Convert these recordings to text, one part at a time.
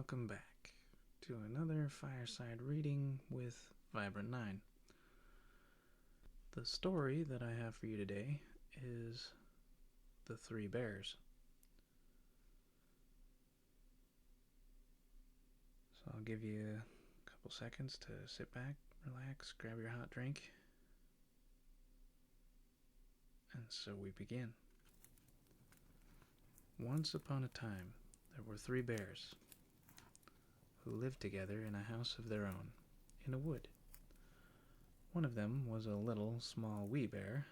welcome back to another fireside reading with Vibrant 9. The story that I have for you today is The Three Bears. So I'll give you a couple seconds to sit back, relax, grab your hot drink, and so we begin. Once upon a time, there were three bears who lived together in a house of their own, in a wood. One of them was a little, small, wee bear,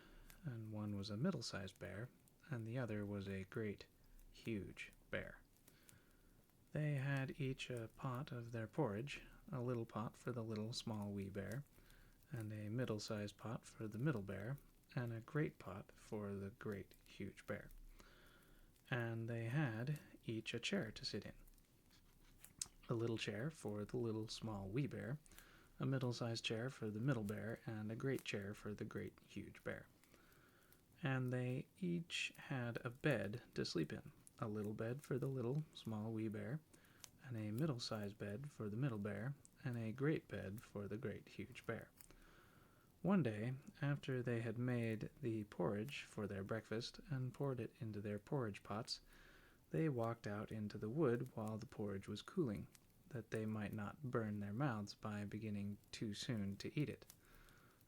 and one was a middle-sized bear, and the other was a great, huge bear. They had each a pot of their porridge, a little pot for the little, small, wee bear, and a middle-sized pot for the middle bear, and a great pot for the great, huge bear. And they had each a chair to sit in. A little chair for the little, small, wee bear, a middle-sized chair for the middle bear, and a great chair for the great, huge bear. And they each had a bed to sleep in, a little bed for the little, small, wee bear, and a middle-sized bed for the middle bear, and a great bed for the great, huge bear. One day, after they had made the porridge for their breakfast and poured it into their porridge pots, they walked out into the wood while the porridge was cooling, that they might not burn their mouths by beginning too soon to eat it.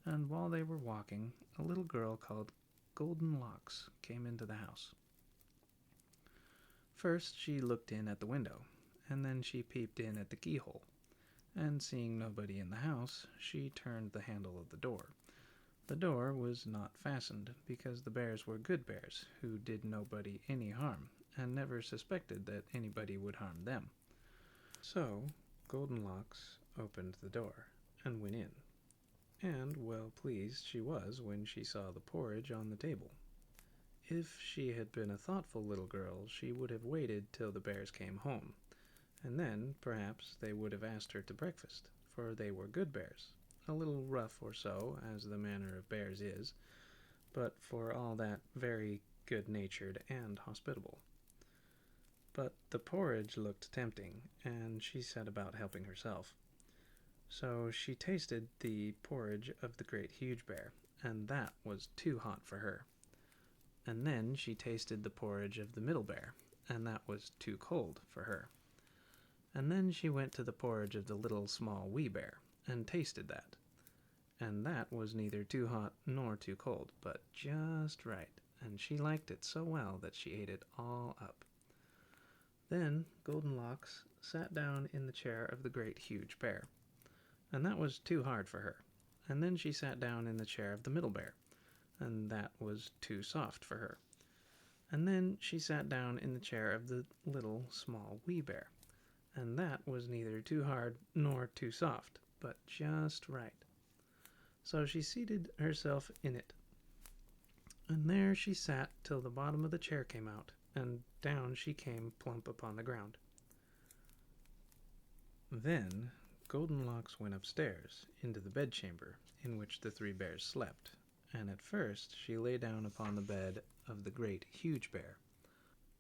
And while they were walking, a little girl called Golden Locks came into the house. First she looked in at the window, and then she peeped in at the keyhole, and seeing nobody in the house, she turned the handle of the door. The door was not fastened, because the bears were good bears, who did nobody any harm, and never suspected that anybody would harm them. So Goldenlocks opened the door and went in, and well pleased she was when she saw the porridge on the table. If she had been a thoughtful little girl, she would have waited till the bears came home, and then perhaps they would have asked her to breakfast, for they were good bears, a little rough or so, as the manner of bears is, but for all that very good-natured and hospitable. But the porridge looked tempting, and she set about helping herself. So she tasted the porridge of the great huge bear, and that was too hot for her. And then she tasted the porridge of the middle bear, and that was too cold for her. And then she went to the porridge of the little small wee bear, and tasted that. And that was neither too hot nor too cold, but just right, and she liked it so well that she ate it all up. Then Goldenlocks sat down in the chair of the great huge bear, and that was too hard for her. And then she sat down in the chair of the middle bear, and that was too soft for her. And then she sat down in the chair of the little small wee bear, and that was neither too hard nor too soft, but just right. So she seated herself in it, and there she sat till the bottom of the chair came out, and down she came plump upon the ground. Then Goldenlocks went upstairs into the bedchamber in which the three bears slept, and at first she lay down upon the bed of the great huge bear,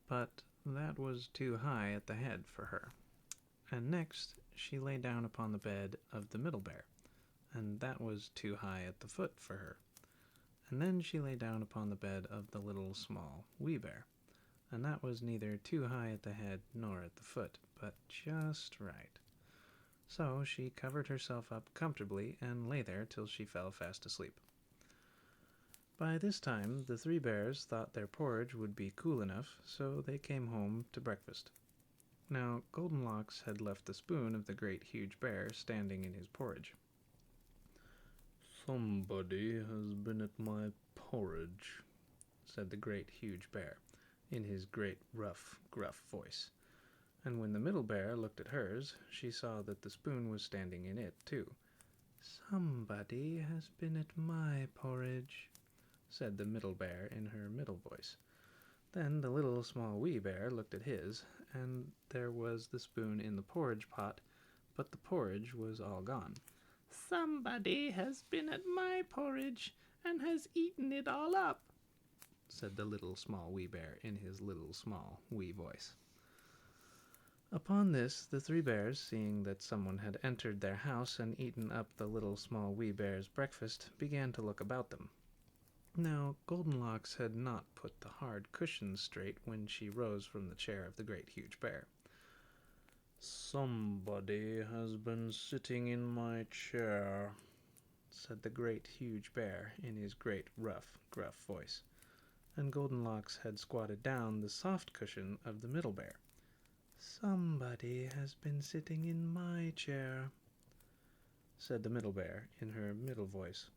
but that was too high at the head for her. And next she lay down upon the bed of the middle bear, and that was too high at the foot for her. And then she lay down upon the bed of the little small wee bear, and that was neither too high at the head nor at the foot, but just right. So she covered herself up comfortably and lay there till she fell fast asleep. By this time the three bears thought their porridge would be cool enough, so they came home to breakfast. Now Goldenlocks had left the spoon of the great huge bear standing in his porridge. "Somebody has been at my porridge," said the great huge bear, in his great rough, gruff voice. And when the middle bear looked at hers, she saw that the spoon was standing in it, too. "Somebody has been at my porridge," said the middle bear in her middle voice. Then the little small wee bear looked at his, and there was the spoon in the porridge pot, but the porridge was all gone. "Somebody has been at my porridge, and has eaten it all up," said the little small wee bear in his little small wee voice. Upon this, the three bears, seeing that someone had entered their house and eaten up the Little Small Wee Bear's breakfast, began to look about them. Now, Goldenlocks had not put the hard cushions straight when she rose from the chair of the Great Huge Bear. "Somebody has been sitting in my chair," said the Great Huge Bear in his great rough, gruff voice, and Goldenlocks had squatted down the soft cushion of the Middle Bear. "Somebody has been sitting in my chair," said the Middle Bear in her middle voice,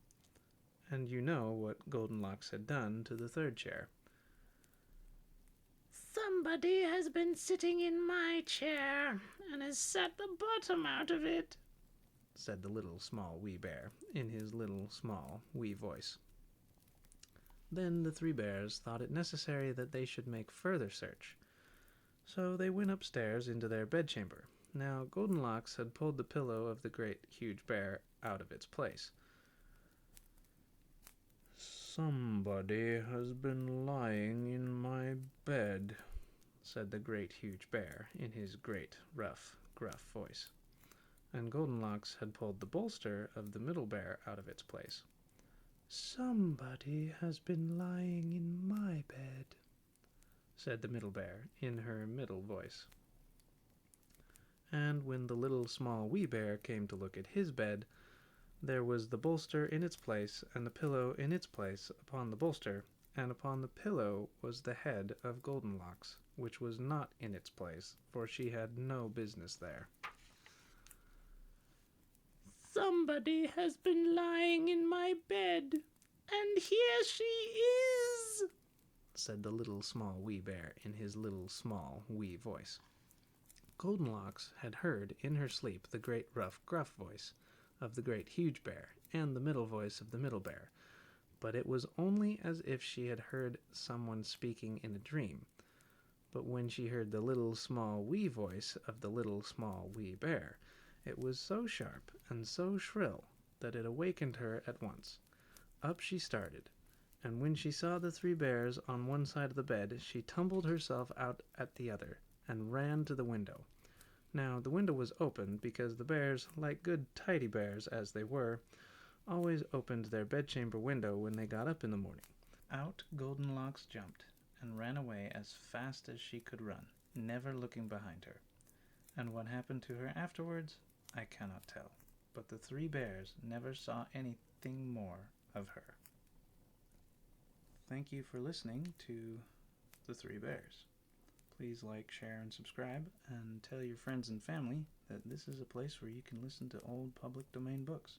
and you know what Goldenlocks had done to the third chair. "Somebody has been sitting in my chair and has sat the bottom out of it," said the Little Small Wee Bear in his little small wee voice. Then the three bears thought it necessary that they should make further search, so they went upstairs into their bedchamber. Now Goldenlocks had pulled the pillow of the Great Huge Bear out of its place. "Somebody has been lying in my bed," said the Great Huge Bear in his great rough, gruff voice, and Goldenlocks had pulled the bolster of the Middle Bear out of its place. "Somebody has been lying in my bed," said the Middle Bear in her middle voice. And when the Little Small Wee Bear came to look at his bed, there was the bolster in its place, and the pillow in its place upon the bolster, and upon the pillow was the head of Goldenlocks, which was not in its place, for she had no business there. "Somebody has been lying in my bed, and here she is," said the Little Small Wee Bear in his little small wee voice. Goldenlocks had heard in her sleep the great rough gruff voice of the Great Huge Bear and the middle voice of the Middle Bear, but it was only as if she had heard someone speaking in a dream. But when she heard the Little Small Wee voice of the Little Small Wee Bear, it was so sharp and so shrill that it awakened her at once. Up she started, and when she saw the three bears on one side of the bed, she tumbled herself out at the other, and ran to the window. Now, the window was open because the bears, like good tidy bears as they were, always opened their bedchamber window when they got up in the morning. Out Goldenlocks jumped, and ran away as fast as she could run, never looking behind her. And what happened to her afterwards, I cannot tell, but the three bears never saw anything more of her. Thank you for listening to The Three Bears. Please like, share, and subscribe, and tell your friends and family that this is a place where you can listen to old public domain books.